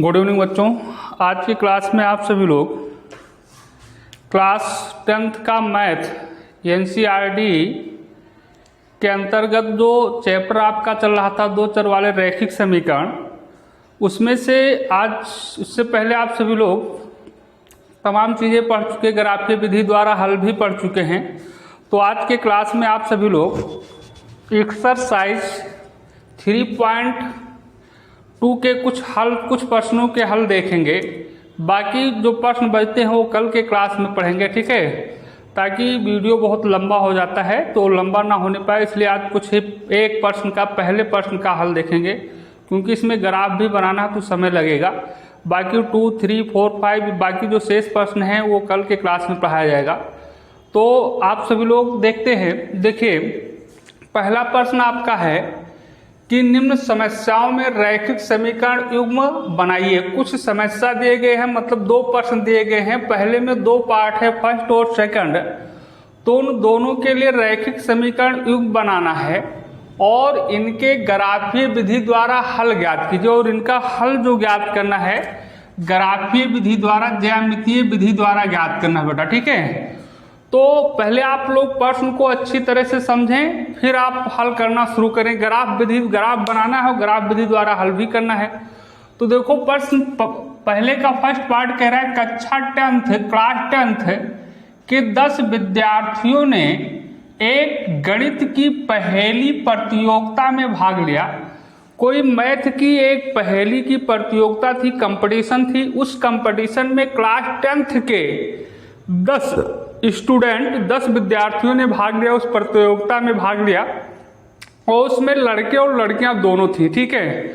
Good evening बच्चों। आज की क्लास में आप सभी लोग क्लास 10th का मैथ एनसीईआरटी के अंतर्गत जो चैप्टर आपका चल रहा था दो चर वाले रैखिक समीकरण, उसमें से आज उससे पहले आप सभी लोग तमाम चीज़ें पढ़ चुके, ग्राफीय विधि द्वारा हल भी पढ़ चुके हैं। तो आज के क्लास में आप सभी लोग एक्सरसाइज 3.2 के कुछ प्रश्नों के हल देखेंगे। बाकी जो प्रश्न बचते हैं वो कल के क्लास में पढ़ेंगे, ठीक है, ताकि वीडियो बहुत लंबा हो जाता है तो लंबा ना होने पाए, इसलिए आज कुछ एक प्रश्न का पहले प्रश्न का हल देखेंगे, क्योंकि इसमें ग्राफ भी बनाना तो समय लगेगा। बाकी 2, 3, 4, 5 बाकी जो शेष प्रश्न हैं वो कल के क्लास में पढ़ाया जाएगा। तो आप सभी लोग देखते हैं। देखिए, पहला प्रश्न आपका है कि निम्न समस्याओं में रैखिक समीकरण युग्म बनाइए। कुछ समस्या दिए गए हैं, मतलब दो प्रश्न दिए गए हैं। पहले में दो पार्ट है, फर्स्ट और सेकंड, तो उन दोनों के लिए रैखिक समीकरण युग्म बनाना है और इनके ग्राफीय विधि द्वारा हल ज्ञात कीजिए। और इनका हल जो ज्ञात करना है ग्राफीय विधि द्वारा, ज्यामितीय विधि द्वारा ज्ञात करना है बेटा, ठीक है। तो पहले आप लोग प्रश्न को अच्छी तरह से समझें, फिर आप हल करना शुरू करें। ग्राफ बनाना है और ग्राफ विधि द्वारा हल भी करना है। तो देखो, प्रश्न पहले का फर्स्ट पार्ट कह रहा है कक्षा 10th क्लास 10th के 10 विद्यार्थियों ने एक गणित की पहेली प्रतियोगिता में भाग लिया। कोई मैथ की एक पहेली की प्रतियोगिता थी, कंपटीशन थी। उस कंपटीशन में क्लास 10th के 10 विद्यार्थियों ने भाग लिया, उस प्रतियोगिता में भाग लिया, और उसमें लड़के और लड़कियां दोनों थी, ठीक है।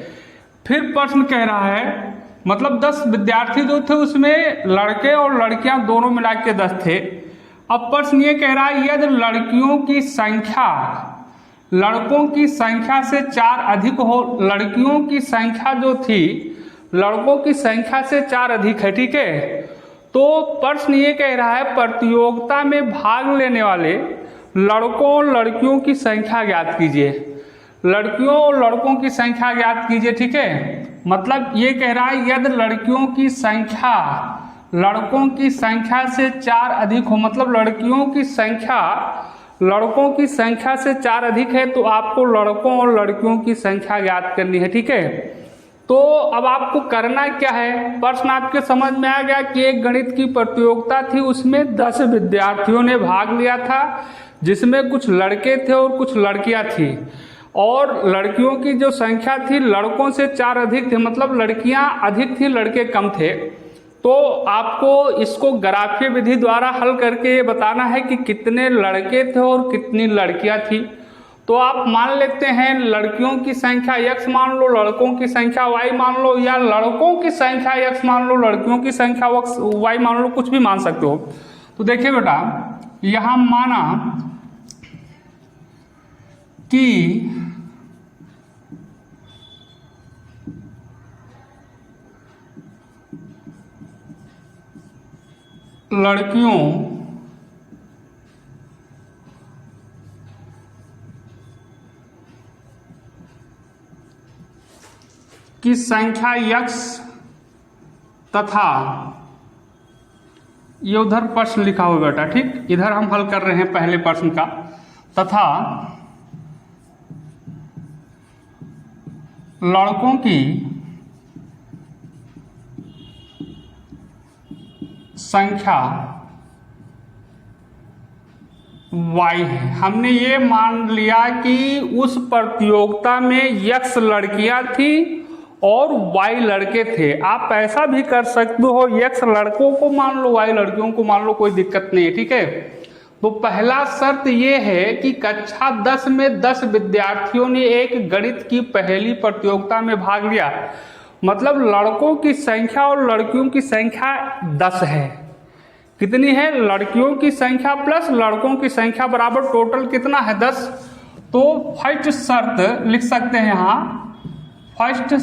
फिर प्रश्न कह रहा है, मतलब 10 विद्यार्थी जो थे उसमें लड़के और लड़कियां दोनों मिला के 10 थे। अब प्रश्न ये कह रहा है यदि लड़कियों की संख्या लड़कों की संख्या से 4 अधिक हो, लड़कियों की संख्या जो थी लड़कों की संख्या से 4 अधिक है, ठीक है। तो प्रश्न ये कह रहा है प्रतियोगिता में भाग लेने वाले लड़कों और लड़कियों की संख्या ज्ञात कीजिए। लड़कियों और लड़कों की संख्या ज्ञात कीजिए, ठीक है। मतलब ये कह रहा है यदि लड़कियों की संख्या लड़कों की संख्या से 4 अधिक हो, मतलब लड़कियों की संख्या लड़कों की संख्या से 4 अधिक है, तो आपको लड़कों और लड़कियों की संख्या ज्ञात करनी है, ठीक है। तो अब आपको करना क्या है, प्रश्न आपके समझ में आ गया कि एक गणित की प्रतियोगिता थी, उसमें 10 विद्यार्थियों ने भाग लिया था, जिसमें कुछ लड़के थे और कुछ लड़कियां थी। और लड़कियों की जो संख्या थी लड़कों से 4 अधिक थे, मतलब लड़कियां अधिक थी, लड़के कम थे। तो आपको इसको ग्राफीय विधि द्वारा हल करके ये बताना है कि कितने लड़के थे और कितनी लड़कियां थी। तो आप मान लेते हैं लड़कियों की संख्या x मान लो, लड़कों की संख्या y मान लो, या लड़कों की संख्या x मान लो, लड़कियों की संख्या y मान लो, कुछ भी मान सकते हो। तो देखिए बेटा, यहां माना कि लड़कियों की संख्या x तथा ये उधर प्रश्न लिखा हुआ बेटा, ठीक, इधर हम हल कर रहे हैं पहले प्रश्न का, तथा लड़कों की संख्या y है। हमने ये मान लिया कि उस प्रतियोगिता में x लड़कियां थी और y लड़के थे। आप ऐसा भी कर सकते हो, x लड़कों को मान लो, y लड़कियों को मान लो, कोई दिक्कत नहीं है, ठीक है। तो पहला शर्त ये है कि कक्षा 10 में 10 विद्यार्थियों ने एक गणित की पहेली प्रतियोगिता में भाग लिया, मतलब लड़कों की संख्या और लड़कियों की संख्या 10 है। कितनी है? लड़कियों की संख्या प्लस लड़कों की संख्या बराबर टोटल कितना है? 10। तो फर्स्ट शर्त लिख सकते हैं यहाँ, फर्स्ट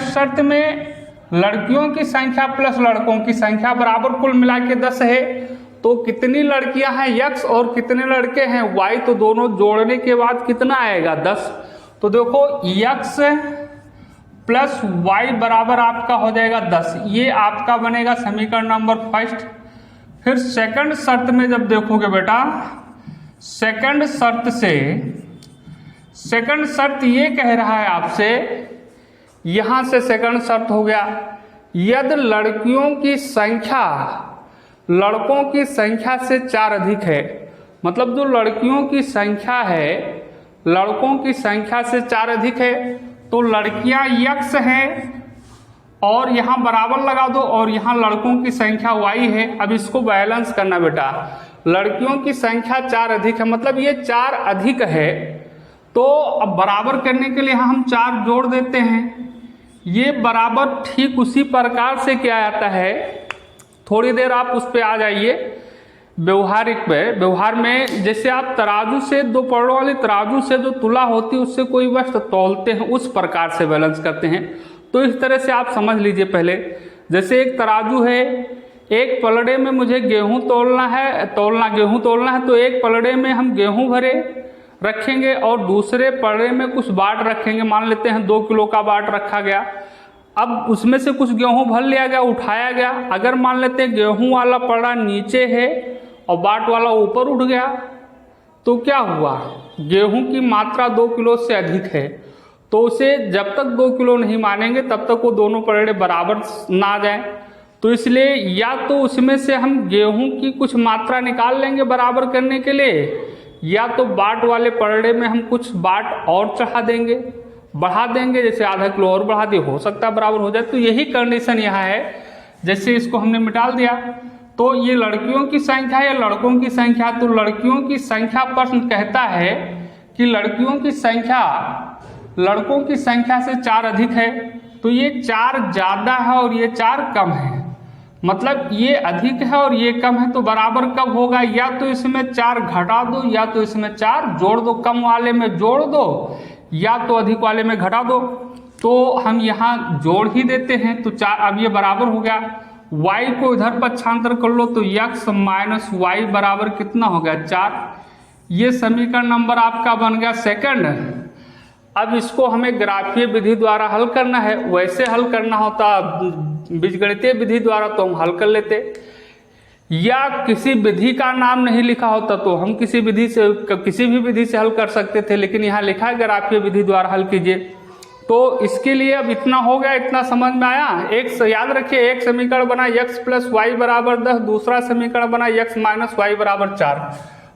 शर्त में लड़कियों की संख्या प्लस लड़कों की संख्या बराबर कुल मिला के 10 है। तो कितनी लड़कियां हैं x और कितने लड़के हैं y, तो दोनों जोड़ने के बाद कितना आएगा? 10। तो देखो x प्लस वाई बराबर आपका हो जाएगा 10। ये आपका बनेगा समीकरण नंबर फर्स्ट। फिर सेकंड शर्त में जब देखोगे बेटा, सेकंड शर्त ये कह रहा है आपसे, यहां से सेकंड शर्त हो गया, यदि लड़कियों की संख्या लड़कों की संख्या से 4 अधिक है, मतलब जो लड़कियों की संख्या है लड़कों की संख्या से 4 अधिक है, तो लड़कियां x है और यहां बराबर लगा दो, और यहां लड़कों की संख्या y है। अब इसको बैलेंस करना बेटा, लड़कियों की संख्या 4 अधिक है, मतलब ये 4 अधिक है, तो अब बराबर करने के लिए हम 4 जोड़ देते हैं। ये बराबर ठीक उसी प्रकार से क्या आता है, थोड़ी देर आप उस पर आ जाइए व्यवहार में जैसे आप तराजू से, 2 पड़ों वाली तराजू से जो तुला होती है उससे कोई वस्तु तौलते हैं, उस प्रकार से बैलेंस करते हैं। तो इस तरह से आप समझ लीजिए पहले, जैसे एक तराजू है, एक पलड़े में मुझे गेहूं तौलना है, तो एक पलड़े में हम गेहूं भरे रखेंगे और दूसरे पलड़े में कुछ बाट रखेंगे। मान लेते हैं 2 किलो का बाट रखा गया, अब उसमें से कुछ गेहूं भर लिया गया, उठाया गया। अगर मान लेते हैं गेहूं वाला पलड़ा नीचे है और बाट वाला ऊपर उठ गया, तो क्या हुआ, गेहूं की मात्रा 2 किलो से अधिक है, तो उसे जब तक 2 किलो नहीं मानेंगे तब तक वो दोनों पलड़े बराबर ना आ जाए। तो इसलिए या तो उसमें से हम गेहूं की कुछ मात्रा निकाल लेंगे बराबर करने के लिए, या तो बाट वाले पलड़े में हम कुछ बाट और बढ़ा देंगे, जैसे आधा किलो और बढ़ा दिए, हो सकता है बराबर हो जाए। तो यही कंडीशन यहाँ है। जैसे इसको हमने मिटाल दिया, तो ये लड़कियों की संख्या या लड़कों की संख्या, तो लड़कियों की संख्या प्रश्न कहता है कि लड़कियों की संख्या लड़कों की संख्या से 4 अधिक है, तो ये 4 ज़्यादा है और ये 4 कम है, मतलब ये अधिक है और ये कम है, तो बराबर कब होगा, या तो इसमें 4 घटा दो या तो इसमें 4 जोड़ दो, कम वाले में जोड़ दो या तो अधिक वाले में घटा दो। तो हम यहाँ जोड़ ही देते हैं, तो 4, अब ये बराबर हो गया। y को इधर पक्षांतर कर लो, तो x माइनस वाई बराबर कितना हो गया, 4। ये समीकरण नंबर आपका बन गया सेकंड। अब इसको हमें ग्राफीय विधि द्वारा हल करना है, वैसे हल करना होता बीजगणितीय विधि द्वारा तो हम हल कर लेते, या किसी विधि का नाम नहीं लिखा होता तो हम किसी भी विधि से हल कर सकते थे, लेकिन यहाँ लिखा है ग्राफीय विधि द्वारा हल कीजिए। तो इसके लिए अब इतना हो गया, इतना समझ में आया। एक याद रखिए, एक समीकरण बना x प्लस वाई बराबर 10, दूसरा समीकरण बना x माइनस वाई बराबर 4।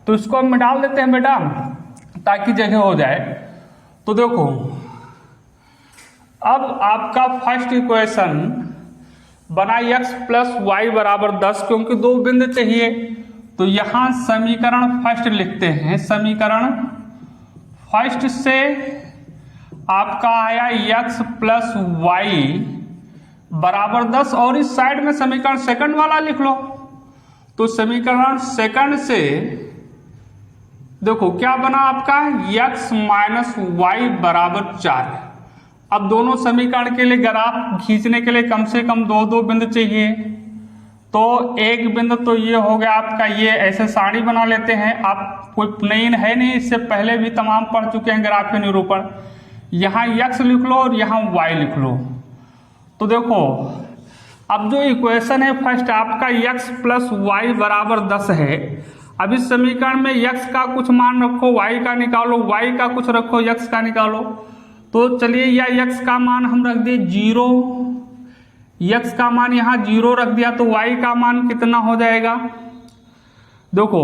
तो इसको हम मिटा देते हैं बेटा, ताकि जगह हो जाए। तो देखो, अब आपका फर्स्ट इक्वेशन बना x प्लस वाई बराबर 10, क्योंकि 2 बिंदु चाहिए, तो यहां समीकरण फर्स्ट लिखते हैं। समीकरण फर्स्ट से आपका आया x प्लस वाई बराबर 10, और इस साइड में समीकरण सेकंड वाला लिख लो। तो समीकरण सेकंड से देखो क्या बना आपका, x माइनस वाई बराबर 4। अब दोनों समीकरण के लिए ग्राफ खींचने के लिए कम से कम 2 बिंदु चाहिए, तो एक बिंदु तो ये हो गया आपका, ये ऐसे सारणी बना लेते हैं। आप कोई नई है नहीं, इससे पहले भी तमाम पढ़ चुके हैं ग्राफीय निरूपण। यहाँ x लिख लो और यहाँ y लिख लो। तो देखो, अब जो इक्वेशन है फर्स्ट आपका x प्लस वाई बराबर 10 है। अब इस समीकरण में x का कुछ मान रखो, y का निकालो, y का कुछ रखो, x का निकालो। तो चलिए, या x का मान हम रख दिए 0, x का मान यहाँ 0 रख दिया, तो y का मान कितना हो जाएगा। देखो,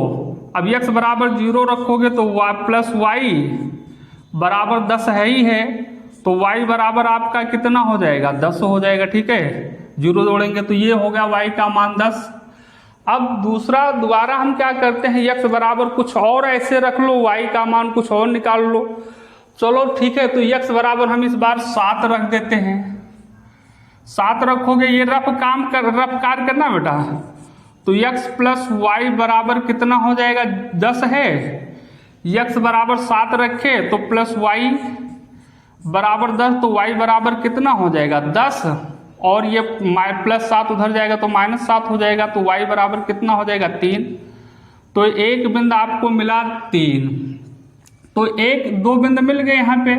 अब x बराबर 0 रखोगे तो y प्लस वाई बराबर 10 है ही है, तो y बराबर आपका कितना हो जाएगा, 10 हो जाएगा। ठीक है, 0 जोड़ेंगे तो ये हो गया y का मान 10। अब दोबारा हम क्या करते हैं, x बराबर कुछ और ऐसे रख लो, y का मान कुछ और निकाल लो। चलो ठीक है, तो x बराबर हम इस बार 7 रख देते हैं। 7 रखोगे, ये रफ कार्य करना बेटा। तो x प्लस वाई बराबर कितना हो जाएगा, 10 है। x बराबर 7 रखे तो प्लस वाई बराबर 10, तो y बराबर कितना हो जाएगा, 10, और ये प्लस 7 उधर जाएगा तो माइनस 7 हो जाएगा, तो y बराबर कितना हो जाएगा, 3। तो एक बिंदु आपको मिला 3, तो 2 बिंदु मिल गए यहाँ पे।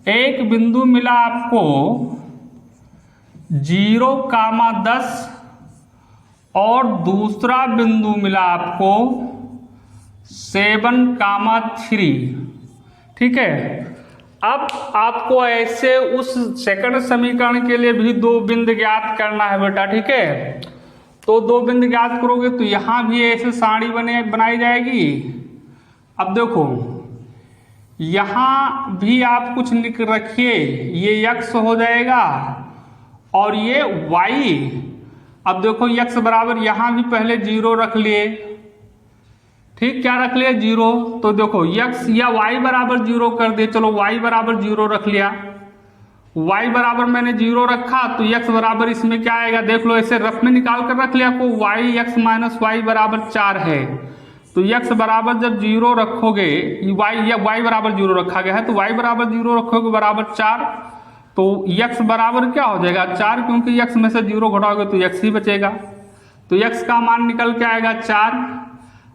एक बिंदु मिला आपको 0,10 और दूसरा बिंदु मिला आपको 7,3। ठीक है, अब आपको ऐसे उस सेकंड समीकरण के लिए भी दो बिंदु ज्ञात करना है बेटा। ठीक है, तो दो बिंदु ज्ञात करोगे तो यहां भी ऐसे सारणी बनाई जाएगी। अब देखो यहां भी आप कुछ लिख रखिए, ये x हो जाएगा और ये y। अब देखो x बराबर यहां भी पहले 0 रख लिए। ठीक, क्या रख लिया? 0। तो देखो x या y बराबर 0 कर दिए। चलो y बराबर 0 रख लिया। y बराबर मैंने 0 रखा तो x बराबर इसमें क्या आएगा देख लो, ऐसे रफ में निकाल कर रख लिया को y(x - y) बराबर 4 है। तो x बराबर जब 0 रखोगे, y बराबर 0 रखा गया है तो y बराबर 0 रखोगे बराबर 4। तो x बराबर क्या हो जाएगा 4, क्योंकि x में से 0 घटाओगे तो x ही बचेगा। तो x का मान निकल के आएगा 4।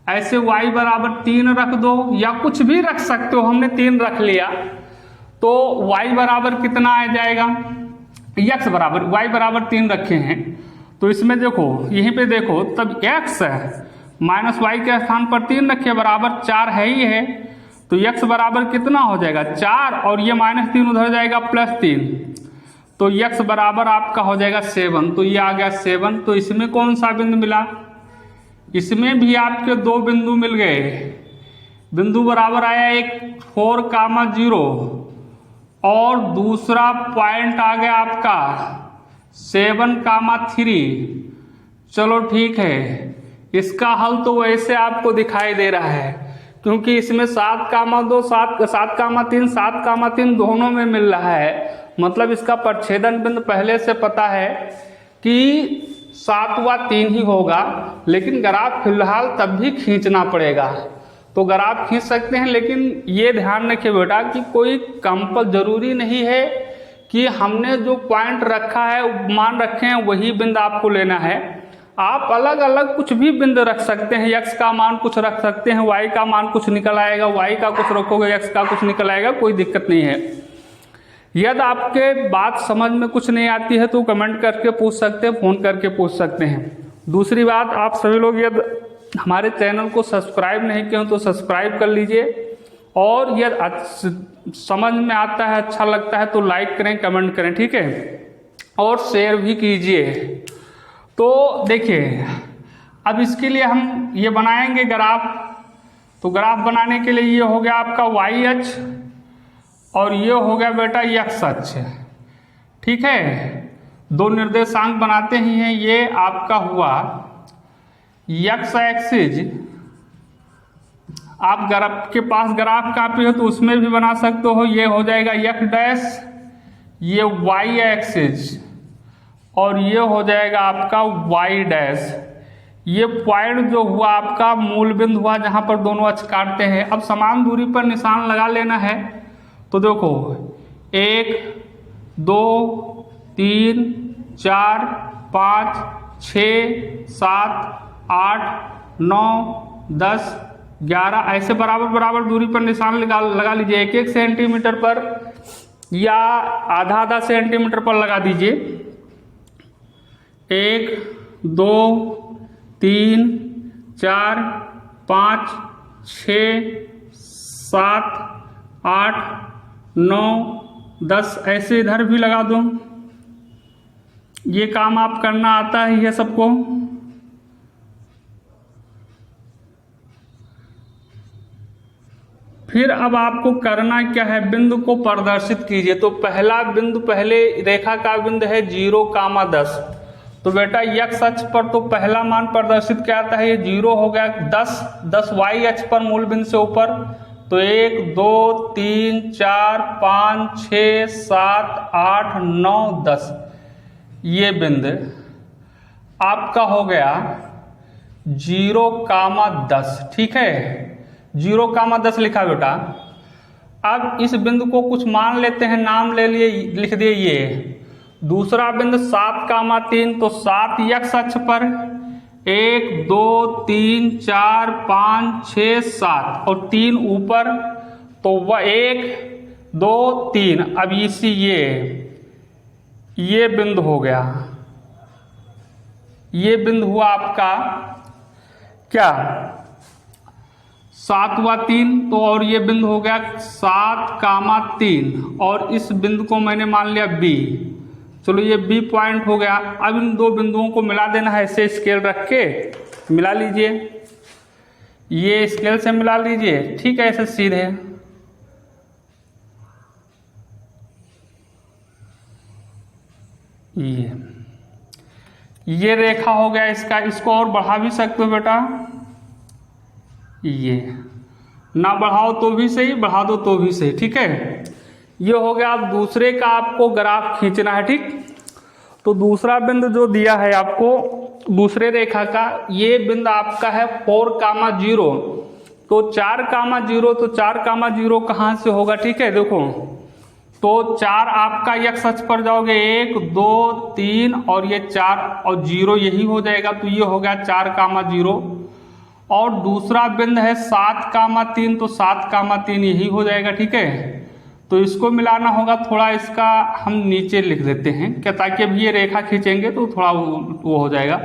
ऐसे y बराबर 3 रख दो या कुछ भी रख सकते हो, हमने 3 रख लिया। तो y बराबर कितना आ जाएगा, x बराबर y बराबर 3 रखे हैं तो इसमें देखो यहीं पे देखो तब x माइनस वाई के स्थान पर 3 रखे बराबर 4 है ही है। तो x बराबर कितना हो जाएगा 4 और ये -3 उधर जाएगा +3। तो x बराबर आपका हो जाएगा 7। तो ये आ गया 7। तो इसमें कौन सा बिंदु मिला, इसमें भी आपके दो बिंदु मिल गए। बिंदु बराबर आया एक 4,0 और दूसरा पॉइंट आ गया आपका 7,3। चलो ठीक है, इसका हल तो वैसे आपको दिखाई दे रहा है क्योंकि इसमें 7,2 7,3 7,3 दोनों में मिल रहा है। मतलब इसका प्रच्छेदन बिंदु पहले से पता है कि 7,3 ही होगा, लेकिन ग्राफ फिलहाल तब भी खींचना पड़ेगा। तो ग्राफ खींच सकते हैं, लेकिन ये ध्यान रखिए बेटा कि कोई कंपल जरूरी नहीं है कि हमने जो पॉइंट रखा है मान रखे हैं वही बिंदु आपको लेना है। आप अलग अलग कुछ भी बिंदु रख सकते हैं, x का मान कुछ रख सकते हैं, y का मान कुछ निकल आएगा, y का कुछ रखोगे x का कुछ निकल आएगा, कोई दिक्कत नहीं है। यदि आपके बात समझ में कुछ नहीं आती है तो कमेंट करके पूछ सकते हैं, फ़ोन करके पूछ सकते हैं। दूसरी बात, आप सभी लोग यदि हमारे चैनल को सब्सक्राइब नहीं किए हो तो सब्सक्राइब कर लीजिए और यदि समझ में आता है, अच्छा लगता है तो लाइक करें, कमेंट करें, ठीक है, और शेयर भी कीजिए। तो देखिए अब इसके लिए हम ये बनाएंगे ग्राफ। तो ग्राफ बनाने के लिए ये हो गया आपका वाई अक्ष और ये हो गया बेटा एक्स अक्ष। ठीक है, दो निर्देशांक बनाते ही हैं। ये आपका हुआ एक्स एक्सिस, आप ग्राफ के पास ग्राफ कापी हो तो उसमें भी बना सकते हो। ये हो जाएगा एक्स डैश, ये वाई एक्सिस और ये हो जाएगा आपका वाई डैश। ये पॉइंट जो हुआ आपका मूल बिंदु हुआ जहां पर दोनों अक्ष काटते हैं। अब समान दूरी पर निशान लगा लेना है। तो देखो 1 2 3 4 5 6 7 8 9 10 11 ऐसे बराबर बराबर दूरी पर निशान लगा लीजिए। 1-1 सेंटीमीटर पर या आधा सेंटीमीटर पर लगा दीजिए। 1 2 3 4 5 6 7 8 9 10 ऐसे इधर भी लगा दो। ये काम आप करना आता ही है सबको। फिर अब आपको करना क्या है, बिंदु को प्रदर्शित कीजिए। तो पहला बिंदु, पहले रेखा का बिंदु है 0,10। तो बेटा x अक्ष पर तो पहला मान प्रदर्शित क्या आता है, ये 0 हो गया। 10 y अक्ष पर मूल बिंदु से ऊपर तो 1 2 3 4 5 6 7 8 9 10 ये बिंदु आपका हो गया 0,10। ठीक है, 0,10 लिखा बेटा। अब इस बिंदु को कुछ मान लेते हैं, नाम ले लिए, लिख दिए ये। दूसरा बिंदु 7,3 तो 7 x अक्ष पर 1 2 3 4 5 6 7 और 3 ऊपर। तो वह 1 2 3, अब इसी ये बिंदु हो गया, ये बिंदु हुआ आपका क्या 7 व 3, तो और ये बिंदु हो गया 7, 3 और इस बिंदु को मैंने मान लिया B। चलो ये B पॉइंट हो गया। अब इन दो बिंदुओं को मिला देना है, ऐसे स्केल रख के मिला लीजिए, ये स्केल से मिला लीजिए, ठीक है, ऐसे सीधे। ये रेखा हो गया इसका, इसको और बढ़ा भी सकते हो बेटा, ये ना बढ़ाओ तो भी सही, बढ़ा दो तो भी सही, ठीक है। ये हो गया। अब दूसरे का आपको ग्राफ खींचना है, ठीक। तो दूसरा बिंदु जो दिया है आपको दूसरे रेखा का, ये बिंदु आपका है 4,0, तो 4,0, तो 4,0 कहाँ से होगा, ठीक है। देखो तो 4 आपका x अक्ष पर जाओगे, 1 2 3 और ये 4 और 0 यही हो जाएगा, तो ये हो गया 4,0। और दूसरा बिंदु है 7,3, तो 7,3 यही हो जाएगा, ठीक है। तो इसको मिलाना होगा, थोड़ा इसका हम नीचे लिख देते हैं क्या, ताकि अभी ये रेखा खींचेंगे तो थोड़ा वो हो जाएगा।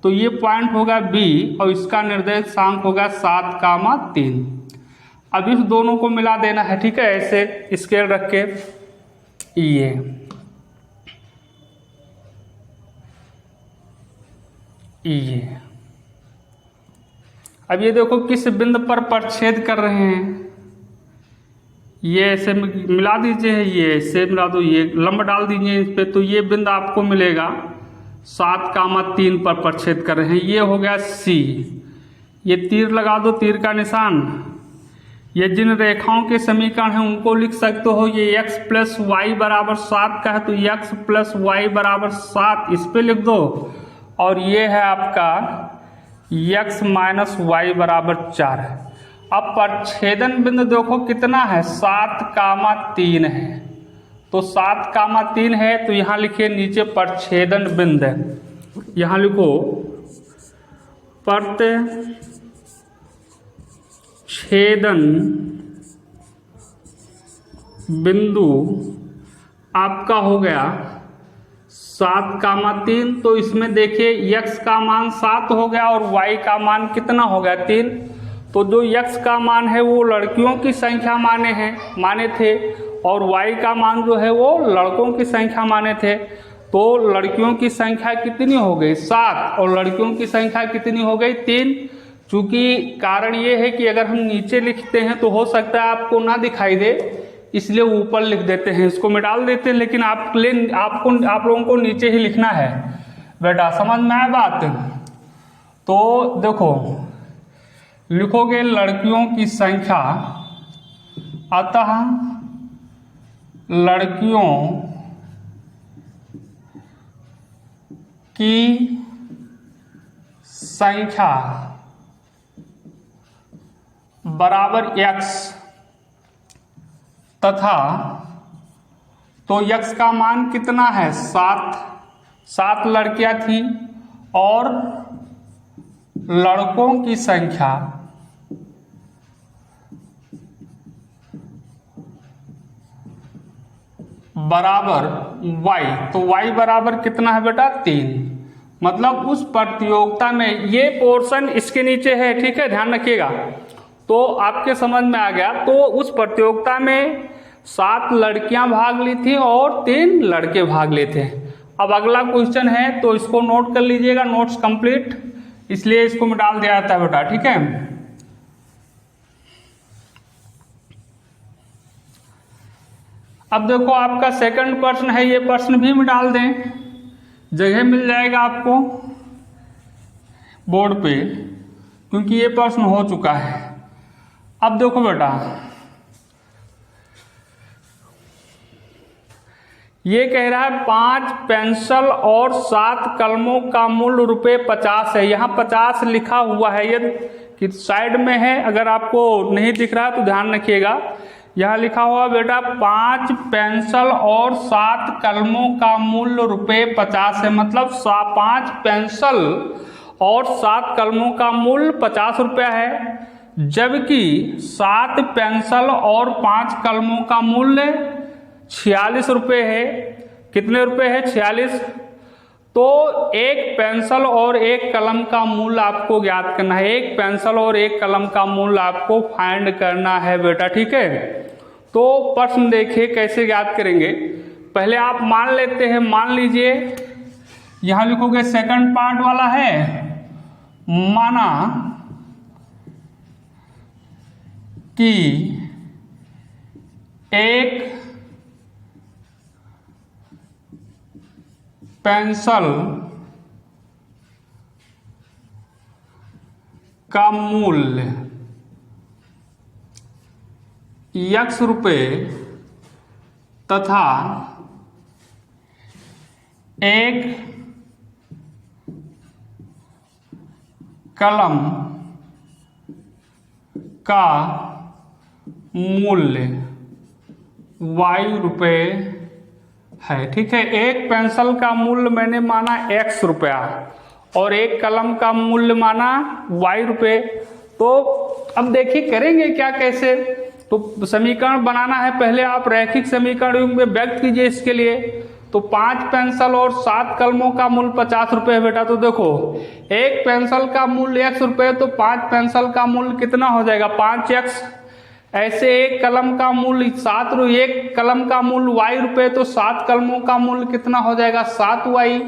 तो ये पॉइंट होगा B और इसका निर्देशांक होगा 7,3। अब इस दोनों को मिला देना है, ठीक है, ऐसे स्केल रख के। ये अब ये देखो किस बिंदु पर प्रच्छेद कर रहे हैं, ये ऐसे मिला दीजिए, ये ऐसे मिला दो, ये लंब डाल दीजिए इस पे, तो ये बिंदु आपको मिलेगा 7,3 पर प्रच्छेद कर रहे हैं, ये हो गया C। ये तीर लगा दो, तीर का निशान। ये जिन रेखाओं के समीकरण हैं उनको लिख सकते हो, ये x + y = 7 का है, तो x + y = 7 इस पे लिख दो, और ये है आपका x - y = 4 है। अब प्रच्छेदन बिंदु देखो कितना है, 7,3 है, तो 7,3 है, तो यहाँ लिखिए नीचे प्रच्छेदन बिंदु, यहाँ लिखो प्रच्छेदन बिंदु आपका हो गया 7,3, तो इसमें देखिए x का मान 7 हो गया और y का मान कितना हो गया 3। तो जो x का मान है वो लड़कियों की संख्या माने थे, और y का मान जो है वो लड़कों की संख्या माने थे। तो लड़कियों की संख्या कितनी हो गई 7 और लड़कियों की संख्या कितनी हो गई 3। चूंकि कारण ये है कि अगर हम नीचे लिखते हैं तो हो सकता है आपको ना दिखाई दे, इसलिए ऊपर लिख देते हैं, इसको मिटाल देते हैं, लेकिन आप लोगों को नीचे ही लिखना है बेटा, समझ में आया बात। तो देखो लिखोगे लड़कियों की संख्या, अतः लड़कियों की संख्या बराबर x, तथा तो x का मान कितना है 7 लड़कियां थी, और लड़कों की संख्या बराबर y, तो y बराबर कितना है बेटा 3। मतलब उस प्रतियोगिता में ये पोर्शन इसके नीचे है, ठीक है, ध्यान रखिएगा। तो आपके समझ में आ गया। तो उस प्रतियोगिता में 7 लड़कियां भाग ली थी और 3 लड़के भाग लिए थे। अब अगला क्वेश्चन है, तो इसको नोट कर लीजिएगा, नोट्स कंप्लीट, इसलिए इसको मैं डाल दिया जाता है बेटा, ठीक है। अब देखो आपका सेकंड प्रश्न है, ये प्रश्न भी में डाल दें, जगह मिल जाएगा आपको बोर्ड पे, क्योंकि ये प्रश्न हो चुका है। अब देखो बेटा, ये कह रहा है 5 पेंसिल और 7 कलमों का मूल्य ₹50 है। यहाँ 50 लिखा हुआ है, ये कि साइड में है, अगर आपको नहीं दिख रहा तो ध्यान रखिएगा। यहाँ लिखा हुआ बेटा 5 पेंसिल और 7 कलमों का मूल्य ₹50 है, मतलब 5 पेंसिल और 7 कलमों का मूल्य ₹50 है। जबकि 7 पेंसिल और 5 कलमों का मूल्य 46 रुपये है। कितने रुपये है? 46। तो एक पेंसिल और एक कलम का मूल्य आपको ज्ञात करना है। एक पेंसिल और एक कलम का मूल्य आपको फाइंड करना है बेटा, ठीक है। तो प्रश्न देखिए कैसे ज्ञात करेंगे। पहले आप मान लेते हैं, मान लीजिए यहां लिखोगे सेकंड पार्ट वाला है, माना कि एक पेंसिल का मूल्य x रुपये तथा एक कलम का मूल्य y रुपये है, ठीक है। एक पेंसिल का मूल्य मैंने माना x रुपया और एक कलम का मूल्य माना y रुपये। तो अब देखिए करेंगे क्या, कैसे। तो समीकरण बनाना है, पहले आप रैखिक समीकरण युग में व्यक्त कीजिए इसके लिए। तो 5 पेंसिल और 7 कलमों का मूल्य 50 रुपये है बेटा। तो देखो एक पेंसिल का मूल्य x रुपये, तो 5 पेंसिल का मूल्य कितना हो जाएगा? 5x। ऐसे एक कलम का मूल्य 7 रुपये, एक कलम का मूल्य y रुपये, तो 7 कलमों का मूल्य कितना हो जाएगा? 7y।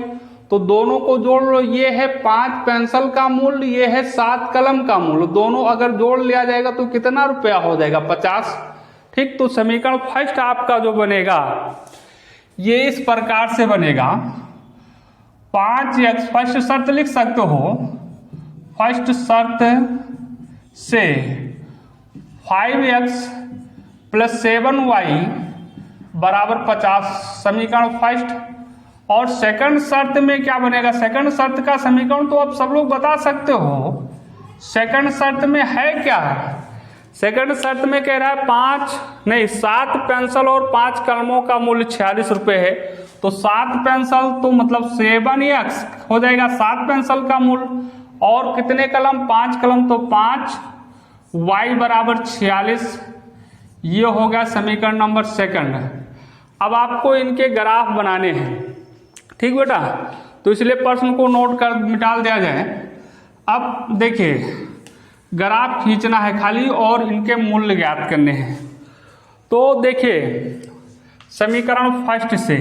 तो दोनों को जोड़ लो, ये है 5 पेंसिल का मूल्य, ये है 7 कलम का मूल्य। दोनों अगर जोड़ लिया जाएगा तो कितना रुपया हो जाएगा? 50, ठीक। तो समीकरण फर्स्ट आपका जो बनेगा ये इस प्रकार से बनेगा। 5x, फर्स्ट शर्त लिख सकते हो, फर्स्ट शर्त से 5x प्लस 7y बराबर 50, समीकरण फर्स्ट। और सेकंड शर्त में क्या बनेगा? सेकंड शर्त का समीकरण तो आप सब लोग बता सकते हो। सेकंड शर्त में है क्या? सेकंड शर्त में कह रहा है 7 पेंसिल और 5 कलमों का मूल्य 46 रुपये है। तो 7 पेंसिल तो मतलब 7x हो जाएगा 7 पेंसिल का मूल्य, और कितने कलम? 5 कलम, तो 5y बराबर 46। ये हो गया समीकरण नंबर सेकंड। अब आपको इनके ग्राफ बनाने हैं, ठीक बेटा। तो इसलिए प्रश्न को नोट कर मिटाल दिया जाए। अब देखिए ग्राफ खींचना है खाली और इनके मूल्य ज्ञात करने हैं। तो देखिए समीकरण फर्स्ट से,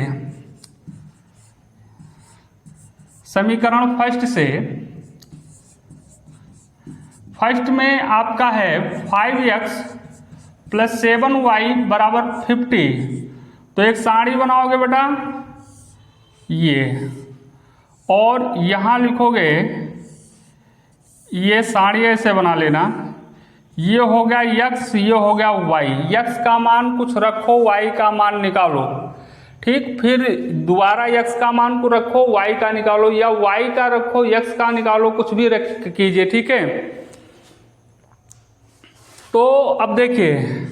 फर्स्ट में आपका है 5x प्लस 7y बराबर 50। तो एक सारणी बनाओगे बेटा ये, और यहां लिखोगे, ये सारणी ऐसे बना लेना। ये हो गया x, ये हो गया y। x का मान कुछ रखो, y का मान निकालो, ठीक। फिर दोबारा x का मान को रखो, y का निकालो, या y का रखो x का निकालो, कुछ भी रख कीजिए, ठीक है। तो अब देखिए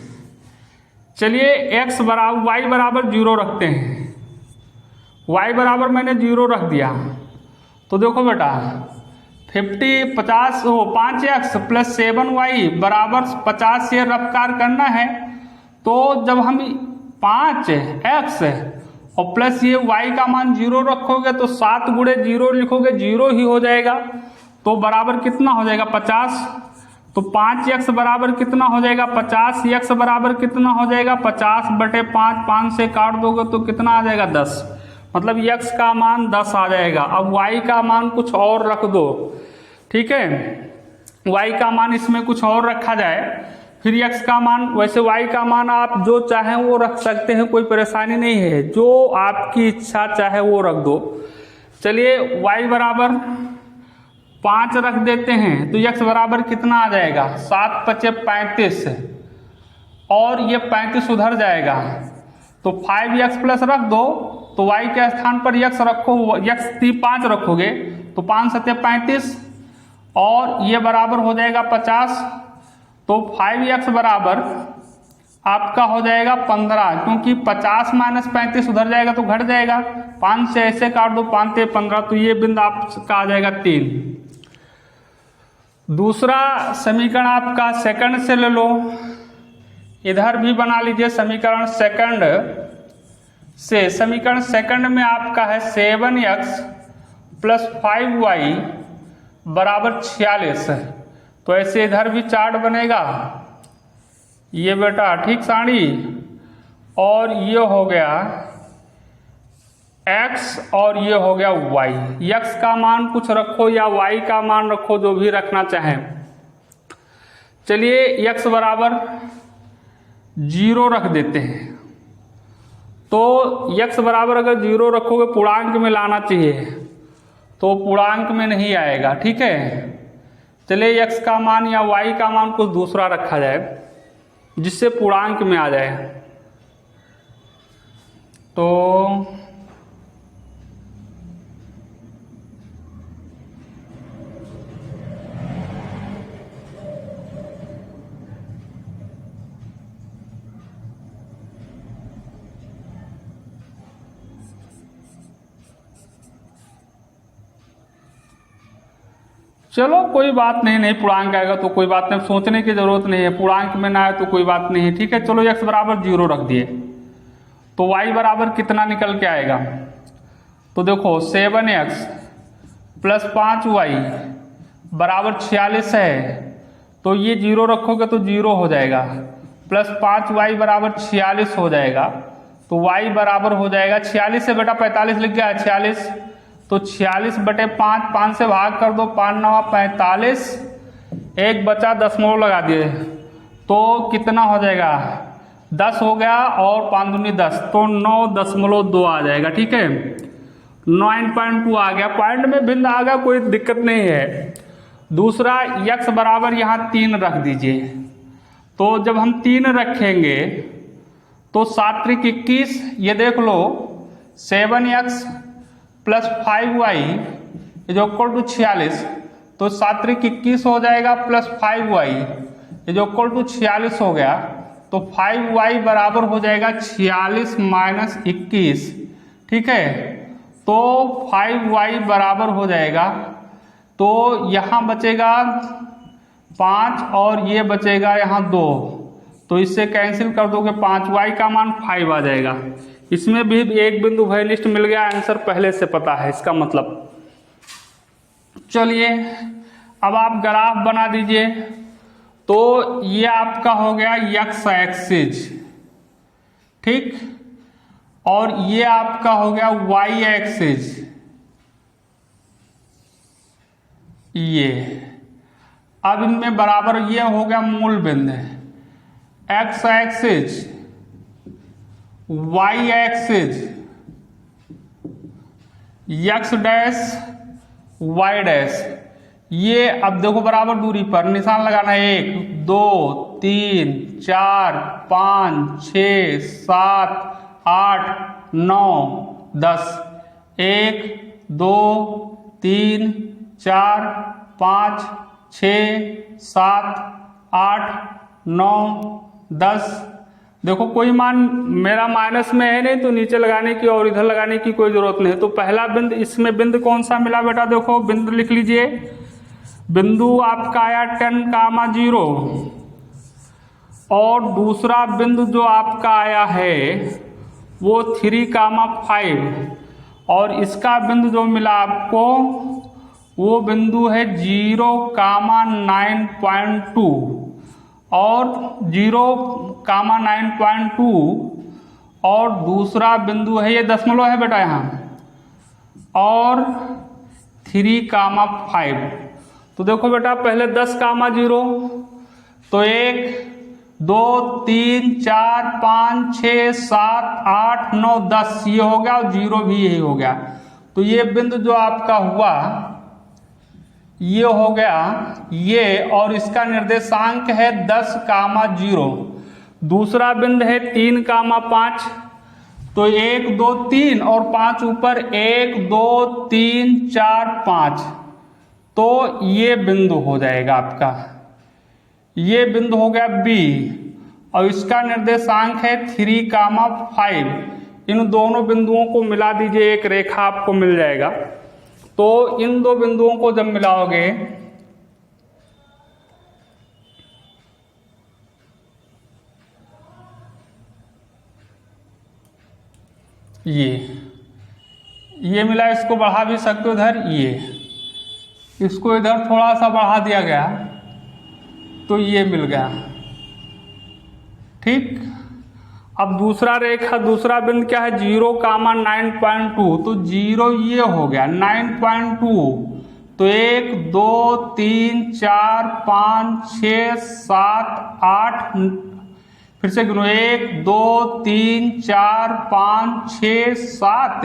चलिए x बराबर y बराबर 0 रखते हैं। y बराबर मैंने 0 रख दिया। तो देखो बेटा 5x प्लस 7y बराबर 50 से रफ्तार करना है। तो जब हम 5x और प्लस ये y का मान 0 रखोगे तो 7 गुणे 0 लिखोगे, 0 ही हो जाएगा। तो बराबर कितना हो जाएगा? 50। तो 5x बराबर कितना हो जाएगा? 50। x बराबर कितना हो जाएगा? 50/5, 5 से काट दोगे तो कितना आ जाएगा? 10। मतलब x का मान 10 आ जाएगा। अब y का मान कुछ और रख दो, ठीक है। y का मान इसमें कुछ और रखा जाए, फिर x का मान, वैसे y का मान आप जो चाहें वो रख सकते हैं, कोई परेशानी नहीं है, जो आपकी इच्छा चाहे वो रख दो। चलिए y बराबर 5 रख देते हैं, तो x बराबर कितना आ जाएगा? 7×5 = 35, और ये 35 उधर जाएगा। तो 5x प्लस रख दो, तो y के स्थान पर x रखो, x 5 रखोगे तो 5×7 = 35, और ये बराबर हो जाएगा 50। तो 5x बराबर आपका हो जाएगा 15, क्योंकि 50 - 35 उधर जाएगा तो घट जाएगा। 5 से ऐसे काट दो, 5 × 15, तो ये बिंदु आपका आ जाएगा 3। दूसरा समीकरण आपका सेकंड से ले लो, इधर भी बना लीजिए समीकरण सेकंड से। समीकरण सेकंड में आपका है 7x प्लस 5y बराबर 46 है, तो ऐसे इधर भी चार्ट बनेगा ये बेटा, ठीक साड़ी। और ये हो गया x और ये हो गया y। x का मान कुछ रखो या y का मान रखो, जो भी रखना चाहें। चलिए x बराबर 0 रख देते हैं। तो x बराबर अगर 0 रखोगे पूर्णांक में लाना चाहिए, तो पूर्णांक में नहीं आएगा, ठीक है। चलिए x का मान या y का मान कुछ दूसरा रखा जाए जिससे पूर्णांक में आ जाए। तो चलो कोई बात नहीं, नहीं पूर्णांक आएगा तो कोई बात नहीं, सोचने की जरूरत नहीं है। पूर्णांक में ना आए तो कोई बात नहीं है, ठीक है। चलो x बराबर 0 रख दिए, तो y बराबर कितना निकल के आएगा? तो देखो 7x प्लस 5y बराबर 46 है, तो ये 0 रखोगे तो 0 हो जाएगा, प्लस 5y बराबर 46 हो जाएगा, तो y बराबर हो जाएगा 46 से बेटा 45 लिख गया है 46, तो 46 बटे 5, 5 से भाग कर दो, 5 9 45, एक बचा दशमलव लगा दिए, तो कितना हो जाएगा? 10 हो गया और 5 दूनी 10, तो 9.2 आ जाएगा, ठीक है। 9.2 आ गया, पॉइंट में भिन्न आ गया, कोई दिक्कत नहीं है। दूसरा x बराबर यहाँ 3 रख दीजिए, तो जब हम 3 रखेंगे तो 7 × 21, ये देख लो 7x plus 5y is equal to 46, तो 7 × 21 हो जाएगा plus 5y is equal to 46 हो गया, तो 5y बराबर हो जाएगा 46 माइनस 21, ठीक है। तो 5y बराबर हो जाएगा, तो यहाँ बचेगा 5 और ये बचेगा यहाँ 2, तो इससे कैंसिल कर दोगे 5y का मान 5 आ जाएगा। इसमें भी एक बिंदु भय लिस्ट मिल गया, आंसर पहले से पता है इसका मतलब। चलिए अब आप ग्राफ बना दीजिए, तो ये आपका हो गया x एक्सिस, ठीक, और ये आपका हो गया y एक्सिस, ये अब इनमें बराबर ये हो गया मूल बिंदु, x axis y axis x dash y dash, ये अब देखो बराबर दूरी पर निशान लगाना है, 1 2 3 4 5 6 7 8 9 10, 1 2 3 4 5 6 7 8 9 10। देखो कोई मान मेरा माइनस में है नहीं, तो नीचे लगाने की और इधर लगाने की कोई जरूरत नहीं। तो पहला बिंदु, इसमें बिंदु कौन सा मिला बेटा? देखो बिंदु लिख लीजिए, बिंदु आपका आया 10,0, और दूसरा बिंदु जो आपका आया है वो 3,5, और इसका बिंदु जो मिला आपको वो बिंदु है 0,9.2, और 0,9.2, और दूसरा बिंदु है, ये दशमलव है बेटा यहाँ, और 3,5। तो देखो बेटा पहले 10,0, तो 1 2 3 4 5 6 7 8 9 10 ये हो गया, और 0 भी यही हो गया। तो ये बिंदु जो आपका हुआ ये हो गया ये, और इसका निर्देशांक है 10,0। दूसरा बिंदु है 3,5, तो 1 2 3 और 5 ऊपर, 1 2 3 4 5, तो ये बिंदु हो जाएगा आपका, ये बिंदु हो गया B, और इसका निर्देशांक है 3,5। इन दोनों बिंदुओं को मिला दीजिए, एक रेखा आपको मिल जाएगा। तो इन दो बिंदुओं को जब मिलाओगे ये मिला, इसको बढ़ा भी सकते हो इधर, इसको इधर थोड़ा सा बढ़ा दिया गया तो ये मिल गया। ठीक, अब दूसरा रेखा, दूसरा बिंदु क्या है, 0,9.2, तो 0 ये हो गया, 9.2, तो 1 2 3 4 5 6 7 8, फिर से गिनो, 1 2 3 4 5 6 7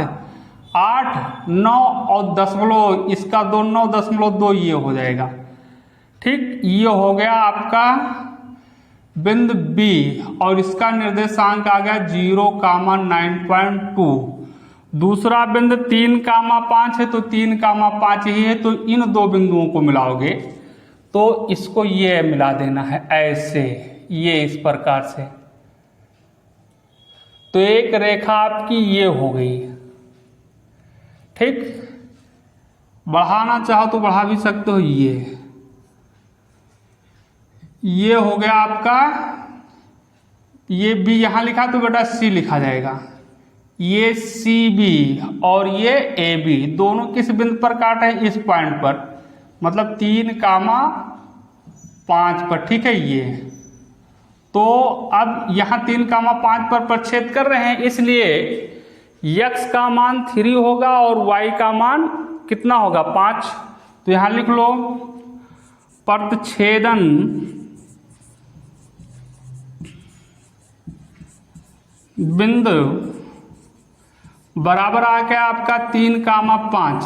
8 9 और दशमलव, इसका 2 9.2 ये हो जाएगा। ठीक, ये हो गया आपका बिंदु B और इसका निर्देशांक आ गया 0,9.2। दूसरा बिंदु 3,5 है तो 3,5 ही है, तो इन दो बिंदुओं को मिलाओगे तो इसको ये मिला देना है ऐसे, ये इस प्रकार से, तो एक रेखा आपकी ये हो गई। ठीक, बढ़ाना चाहो तो बढ़ा भी सकते हो, ये हो गया आपका, ये B यहां लिखा तो बेटा C लिखा जाएगा, ये CB और ये AB दोनों किस बिंदु पर काटे हैं, इस पॉइंट पर, मतलब 3,5 पर। ठीक है, ये तो अब यहाँ 3,5 पर प्रच्छेद कर रहे हैं, इसलिए x का मान 3 होगा और y का मान कितना होगा, 5। तो यहां लिख लो, प्रतिच्छेदन बिंदु बराबर आ गया आपका 3,5,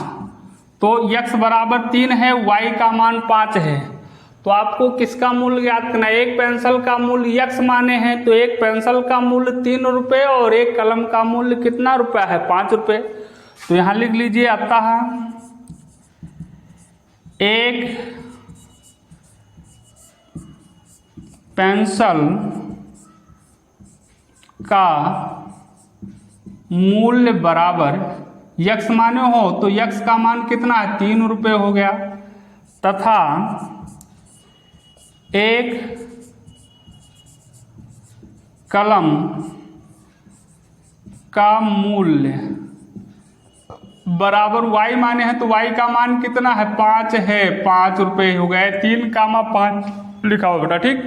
तो x बराबर 3 है, y का मान 5 है, तो आपको किसका मूल्य ज्ञात करना है, एक पेंसिल का मूल्य x माने हैं, तो एक पेंसिल का मूल्य 3 रुपये और एक कलम का मूल्य कितना रुपया है, 5 रुपये। तो यहां लिख लीजिए, आता है एक पेंसिल का मूल्य बराबर, x माने हो तो x का मान कितना है, 3 रुपये हो गया, तथा एक कलम का मूल्य बराबर y माने हैं, तो y का मान कितना है, 5 है, 5 रुपये हो गए, 3,5 लिखा हो बेटा। ठीक,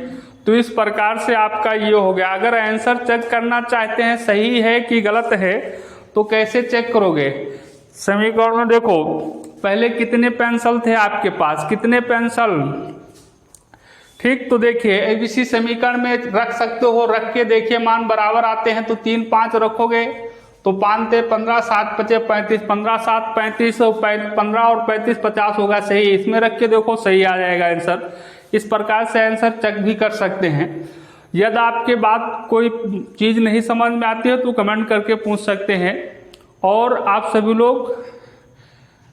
तो इस प्रकार से आपका ये हो गया। अगर आंसर चेक करना चाहते हैं सही है कि गलत है तो कैसे चेक करोगे, समीकरण में देखो पहले कितने पेंसिल थे आपके पास, कितने पेंसिल। ठीक, तो देखिए ABC समीकरण में रख सकते हो, रख के देखिए मान बराबर आते हैं तो 3 5 रखोगे तो 5 × 15 7 × 5 35, 15 7 35, 15 और 35 50 होगा, सही। इसमें रख के देखो सही आ जाएगा आंसर। इस प्रकार से आंसर चेक भी कर सकते हैं। यदि आपके बात कोई चीज़ नहीं समझ में आती है तो कमेंट करके पूछ सकते हैं। और आप सभी लोग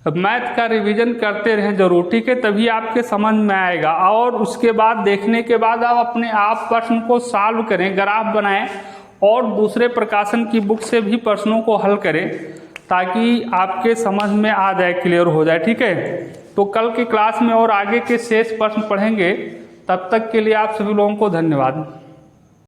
मैथ का रिवीजन करते रहें जरूर, ठीक है, तभी आपके समझ में आएगा। और उसके बाद देखने के बाद आप अपने आप प्रश्न को सॉल्व करें, ग्राफ बनाएं और दूसरे प्रकाशन की बुक से भी प्रश्नों को हल करें ताकि आपके समझ में आ जाए, क्लियर हो जाए। ठीक है, तो कल की क्लास में और आगे के शेष प्रश्न पढ़ेंगे। तब तक के लिए आप सभी लोगों को धन्यवाद।